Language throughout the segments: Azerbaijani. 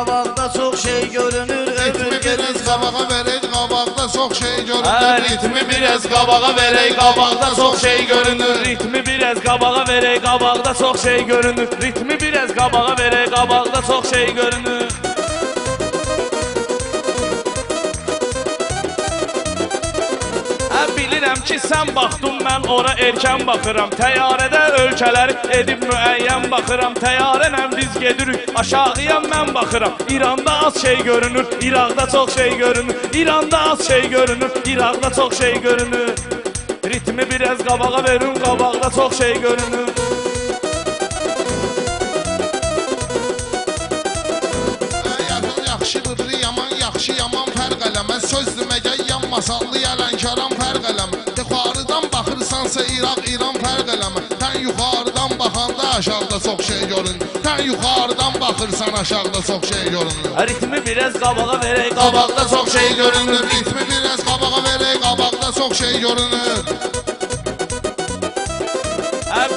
qabaqda çox şey görünür. Ritmi biraz qabağa verək, qabaqda çox şey görünür. Ritmi biraz qabağa verək, qabaqda çox şey görünür. Ritmi biraz qabağa verək, qabaqda çox şey görünür. Ritmi biraz qabağa verək, qabaqda çox şey görünür. Bilirəm ki, sən baxdın, mən ora erkən baxıram. Təyyarədə ölkələri edib müəyyən baxıram. Təyyarənəm biz gedirik, aşağıya mən baxıram. İranda az şey görünür, İraqda çox şey görünür. İranda az şey görünür, İraqda çox şey görünür. Ritmi biraz qabağa verin, qabaqda çox şey görünür. Yaxşıdır yaman, yaxşı yaman fərq eləməz. Sözdür məgər yanmasallı yələnkaran fərq eləməz. Yuxarıdan baxırsansa İraq, İran fərq eləməz. Sən yuxarıdan baxanda aşağıda çox şey görünür. Sən yuxarıdan baxırsan aşağıda çox şey görünür. Ritmi biraz qabağa verək, qabaqda çox şey görünür. Ritmi biraz qabağa verək, qabaqda çox şey görünür.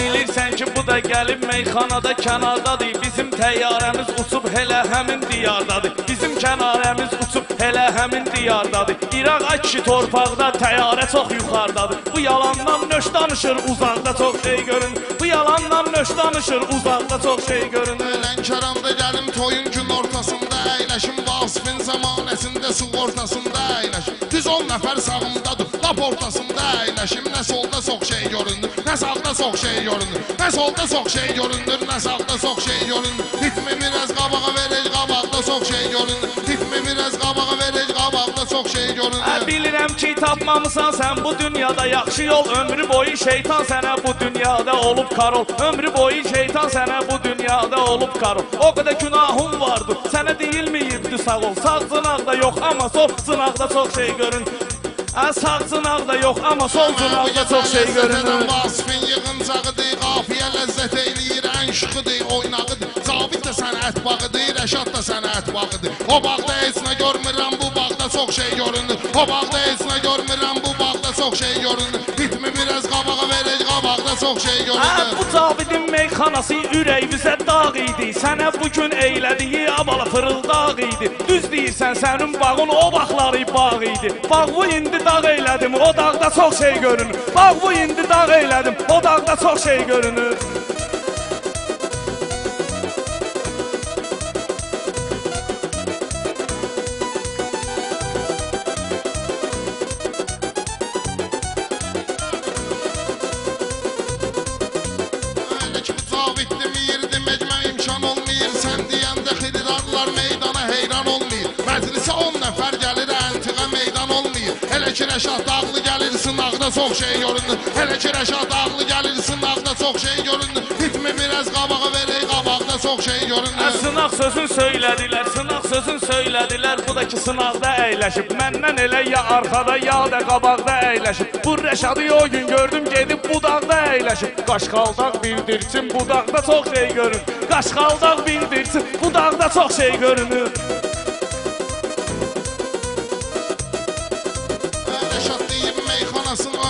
Bilirsən ki, bu da gəlib meyxanada kənardadır. Bizim təyyarəmiz uçub hələ həmin diyardadır. Bizim kənarəmiz uçub hələ həmin diyardadır. İraq ay kişi torpaqda, təyyarə çox yuxardadır. Bu yalandan nöş danışır, uzaqda çox şey görünür. Bu yalandan nöş danışır, uzaqda çox şey görünür. Lənkəranda gəlim toyun gün ortasında əyləşim. Vasifin zəmanəsində su ortasında əyləşim. Düz 10 nəfər sağımdadır, lap ortasında əyləşim. Nə solda çox şey görünür, nə sağda çox şey görünür. Nə solda çox şey görünür, nə sağda çox şey görünür. Ritmi biraz qabağa verək, qabaqda çox şey görünür. Ritmi biraz qabağa verək, qabaqda çox şey görünür. Bilirəm ki, tapmamısan sən bu dünyada yaxşı yol. Ömrü boyu şeytan sənə bu dünyada olub karol. Ömrü boyu şeytan sənə bu dünyada olub karol. O qədər günahın vardı, sənə deyilməyibdi sağ ol. Sağ cınaqda yox, amma sol cınaqda çox şey görünür. Sağ cınaqda yox, amma sol cınaqda çox şey görünür. Vasifin yığıncağıdır, qafiyə ləzzət eyləyir, ən şıxıdır, oynağıdır. Zabit də sənət bağıdır, Rəşad da sənət bağıdır. O bağda heç nə görmürəm, bu bağda çox şey görünür. O bağda heç nə görmürəm, bu bağda çox şey görünür. Ritmi biraz qabağa verək, qabaqda çox şey görünür. Bu Cavidin meyxanası ürəyimizə dağ idi. Sənə bugün eylədiyi abala fırıldaq idi. Düz deyirsən, sənin bağın o vaxtları bağ idi. Bağı indi dağ eylədim, o dağda çox şey görünür. Bağı indi dağ eylədim, o dağda çox şey görünür. Hələ ki Rəşad dağlı gəlir, sınaqda çox şey görünür. Hələ ki Rəşad dağlı gəlir, sınaqda çox şey görünür. Ritmi biraz qabağa verək, qabaqda çox şey görünür. Sınaq sözün söylədilər, sınaq sözün söylədilər. Bu da ki sınaqda əyləşib. Məndən elə ya arxada, ya da qabaqda əyləşib. Bu Rəşadı o gün gördüm, gedib budaqda əyləşib. Qaşqaldaq bildirsin, budaqda çox şey görünür. Qaşqaldaq bildirsin, budaqda çox şey görünür.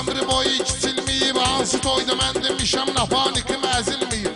Ömrü boyu kiçilməyib, hansı toyda mən demişəm, napanikim əzilməyib.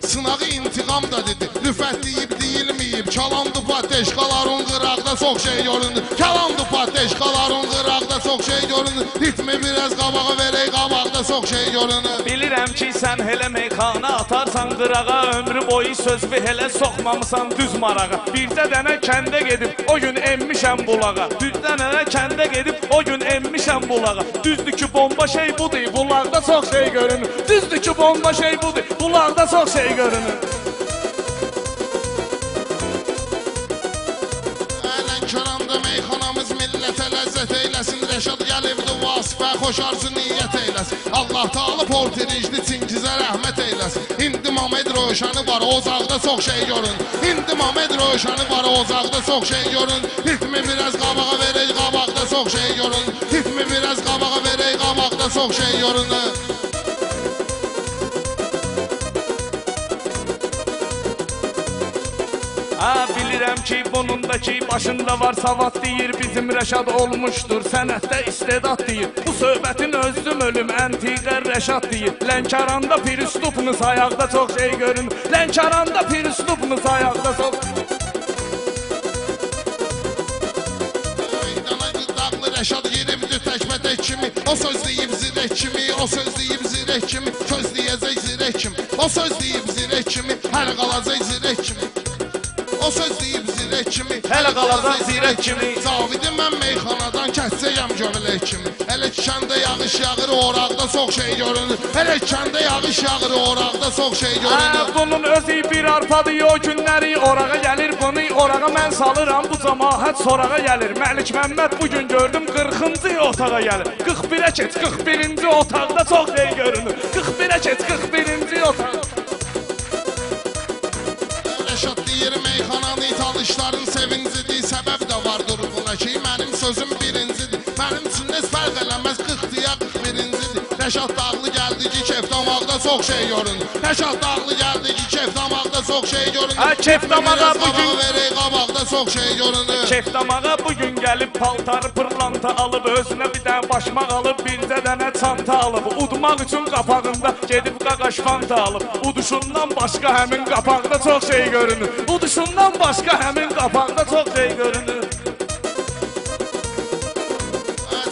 Sınağı intiqam da dedi, rüfət deyib deyilməyib. Kalandı pateşqaların qıraqda çox şey görünür. Kalandı pateşqaların qıraqda çox şey görünür. Ritmi biraz qabağa verək, qabaqda çox şey görünür. Bilirəm ki, sən hələ meyxana atarsan qırağa. Ömrü boyu sözü hələ soxmamısan düz marağa. Bircə dənə kəndə gedib, o gün emmişəm bulağa. Bircə dənə kəndə gedib, o gün emmişəm bulağa. Düzdür ki, bomba şey budur, bunlarda çox şey görünür. Düzdür ki, bomba şey budur, bunlarda çox şey görünür. Lənkəranda meyxanamız millətə ləzzət eyləsin. Rəşad gəlibdi Vasifə, xoş arzu niyyət eyləsin. Allah Taala portiricli Çingizə rəhmət eyləsin. İndi Mamed Rövşəni var, ocaqda çox şey görün. İndi Mamed Rövşəni var, ocaqda çox şey görün. Ritmi biraz qabağa verək, qabaqda çox şey görün. Ritmi biraz qabağa verək, qabaqda çox şey görünür. Bilirəm ki, bunundaki başında var savad deyir. Bizim Rəşad olmuşdur, sənətdə istedad deyir. Bu söhbətin özüm ölüm, əntiqə Rəşad deyir. Lənkəranda pirüstupnuz ayaqda çox şey görün. Lənkəranda pirüstupnuz ayaqda çox... O söz deyib zirək kimi, o söz deyib zirək kimi, söz deyəcək zirək kimi. O söz deyib zirək kimi, hələ qalacaq zirək kimi. O söz deyib zirək kimi, hələ qalacaq zirək kimi. Cavidim mən meyxanadan kəsəcəyəm gömülək kimi. Elə kəndə yağış yağır, oraqda çox şey görünür. Elə kəndə yağış yağır, oraqda çox şey görünür. Bunun özü bir arpadır, o günləri orağa gəlir. Bunu orağa mən salıram, bu cəmaət sorağa gəlir. Məlik Məmməd bugün gördüm 40-cı otağa gəlir. 41-ə keç, 41-ci otaqda çox şey görünür. 41-ə keç, 41-ci otaq. Rəşad deyir meyxananı talışların sevincidir. Səbəb də vardır buna ki, mənim sözüm birincidir. Mənim üçün nə fərq eləməz 40-ya 41-cidir. Rəşad dağlı gəldi ki, kef damaqda çox şey görünür. Rəşad dağlı gəldi ki, kef damaqda çox şey görünür. Kef damağa bugün verək qabaqda çox şey görünür. Kef damağa bugün gəlib paltarı pırlanta alıb, özünə bir dənə başmaq alıb, bircə dənə çanta alıb. Udmaq üçün qapağında gedib qaqaş fanta alıb. Uduşundan başqa həmin qapaqda çox şey görünür. Uduşundan başqa həmin qapaqda çox şey görünür.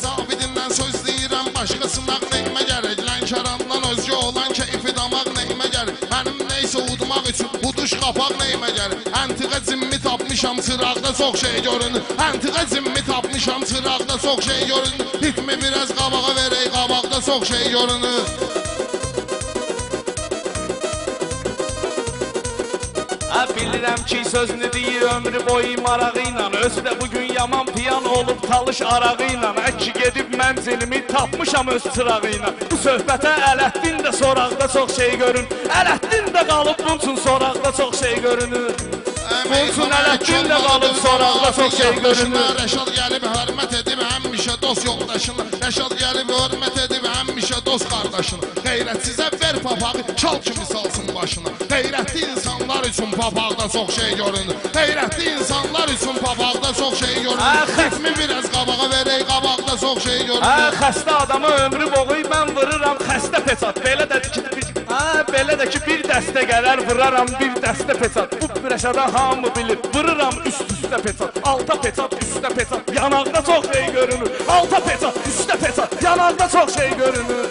Cavidindən söz deyirəm, başqasına neyimə gəlir. Lənkərandan özgə olan keyfi damaq neyimə gəlir. Mənim neysə udmaq üçün uduş qapaq neyimə gəlir. Əntiqə cimmi tapmışam, çıraqda çox şey görünür. Əntiqə cimmi tapmışam, çıraqda çox şey görünür. Ritmi biraz qabağa verək, qabaqda çox şey görünür. Bilirəm ki, sözünü deyir ömrü boyu marağı ilə. Özü də bugün yaman piyan olub talış arağı ilə. Ki gedib mənzilimi tapmışam öz çırağı ilə. Bu söhbətə Ələddin də soraqda çox şey görün. Ələddin də qalıb bunun üçün soraqda çox şey görünür. Bunun üçün Ələddin də qalıb soraqda çox şey görünür. Rəşad gəlib hörmət edib həmişə dost yoldaşına. Rəşad gəlib hörmət edib həmişə dost qardaşına. Qeyrətsizə ver papağı, çal kimi salsın başına. Qeyrətli insanlar üçün papaqda çox şey görünür. Qeyrətli insanlar üçün papaqda çox şey görünür. Ritmi biraz qabağa verək, qabaqda çox şey görünür. Xəstə adamı ömrü boyu mən vırıram xəstə peçat. Belə də ki bir dəstə gələr vıraram bir dəstə peçat. Bu Rəşada hamı bilir. Vırıram üst-üstə peçat. Alta peçat, üstə peçat. Yanaqda çox şey görünür. Alta peçat, üstə peçat. Yanaqda çox şey görünür.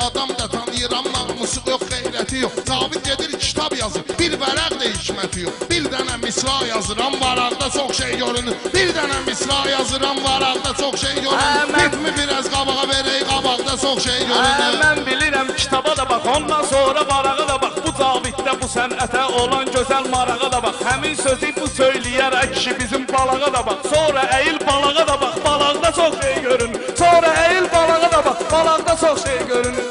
Adam da tanıyıram, namusu yox, qeyrəti yox. Cavid gedir, kitab yazır, bir vərəq də hikməti yox. Bir dənə misra yazıram, varaqda çox şey görünür. Bir dənə misra yazıram, varaqda çox şey görünür. Ritmi biraz qabağa verək, qabaqda çox şey görünür. Mən bilirəm, kitaba da bax, ondan sonra varağa da bax. Bu Caviddə, bu sənətə olan gözəl marağa da bax. Həmin sözü bu söyləyərək ki, bizim balağa da bax. Sonra əyil balağa da bax, balaqda çox şey görünür. Sonra əyil balağa da bax, balaqda çox şey görünür.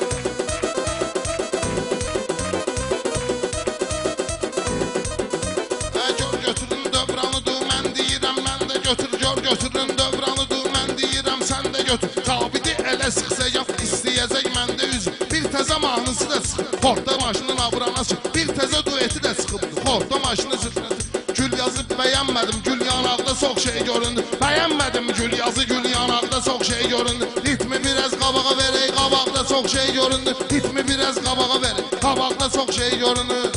Götürün dövranıdır, mən deyirəm, mən də götür. Götürün dövranıdır, mən deyirəm, sən də götür. Cabidi elə sıxsayaq, istəyəcək məndə üzüm. Bir təzə mahnısı da çıxıb, xortda maşının abrana çıxıb. Bir təzə dueti də çıxıbdır, xortda maşını züfrədir. Gül yazıb bəyənmədim, gül yanaqda çox şey göründü. Bəyənmədim gül yazı, gül yanaqda çox şey göründü. Ritmi biraz qabağa verək, qabaqda çox şey göründü. Ritmi biraz qabağa verək, qabaqda çox şey görünür.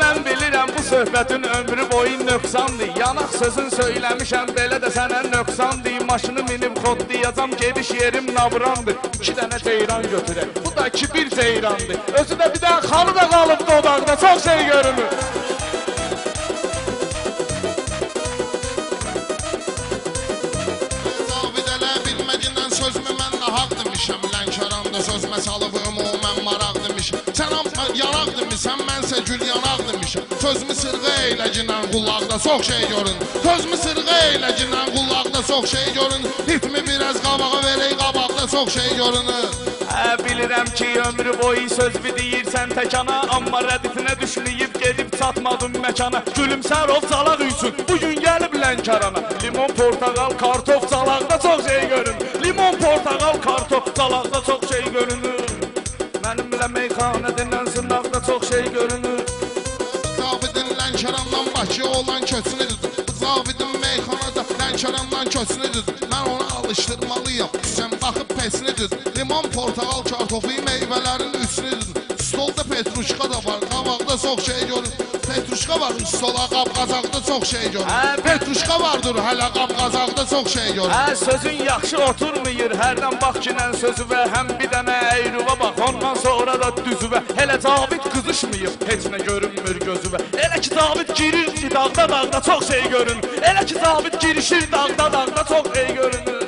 Mən bilirəm bu söhbətin ömrü boyu nöqsandır. Yanaq sözün söyləmişəm, belə də sənə nöqsandır. Maşını minib xodlayacam, gediş yerim nabrandır. 2 dənə ceyran götürək, bu da ki bir ceyrandır. Özü də bir dənə xanı da qalıb dodaqda, çox şey görünür. Cavid elə bilməgindən sözümü mən nahaq demişəm. Lənkəranda sözmə salıb ümumən maraq demişəm. Sən yanaq demişəm, mənsə gül yanaq demişəm. Sözümü sırğa eyləcindən qulaqda çox şey görünür. Sözümü sırğa eyləcindən qulaqda çox şey görünür. Ritmi biraz qabağa verək, qabaqda çox şey görünür. Bilirəm ki ömrü boyu sözümü deyirsən təkana. Amma rədifinə düşməyib gedib çatmadım məkana. Gülümsər ov çalaq üçün bugün gəlib Lənkərana. Limon, portaqal, kartof çalaqda çox şey görünür. Limon, portaqal, kartof çalaqda çox şey görünür. Mənimlə meyxanədindən sınaqda çox şey görünür. Cavidin Lənkərandan Bakıya olan köçünü düzdür. Cavidin meyxanada Lənkərandan köçünü düzdür. Mən ona alışdırmalıyam, sən baxıb pesini düzdür. Limon, portaqal, kartofu meyvələrin üçünü düzdür. Stolda petruşka da var, qabaqda çox şey görünür. Petruşka Petruşka var, sola qab-qazaqda çox şey görünür. Petruşka vardır, hələ qab-qazaqda çox şey görünür. Sözün yaxşı oturmayır, hərdən bax kinən sözü və həm bir dənə eyruvə bax, ondan sonra da düzüvə. Hələ Cavid qızışmayıb, heç nə görünmür gözüvə. Elə ki Cavid girir dağda çox şey görünür. Elə ki Cavid girişir dağda çox şey görünür.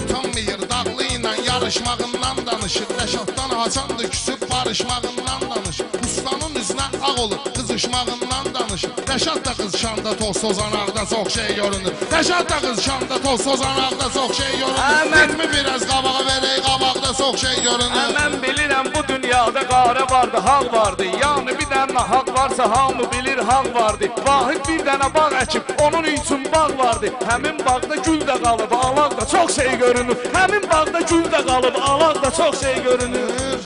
Utanmayır, dağlı ilə yarışmağından danışır. Rəşaddan haçandır küsüb barışmağından danışır. Ustanın üzünə ağ olur, qızışmağından danışır. Rəşad da qızışanda toz sozanaqda çox şey görünür. Rəşad da qızışanda toz sozanaqda çox şey görünür. Ritmi biraz qabağa verək, qabaqda çox şey görünür. Mən bilirəm bu dünyada qarə vardı, haq vardı. Yəni bir dənə haq varsa hamı bilir haq vardı. Vahid bir dənə bağ əkib, onun üçün bağ vardı. Həmin bağda gül də qalıb, alaq da çox şey görünür. Həmin bağda gül də qalıb, alaq da çox şey görünür.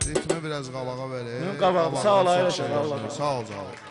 Ritmi biraz qabağa verək. Qabağa, sağ ol, ayrıca. Sağ ol, sağ ol.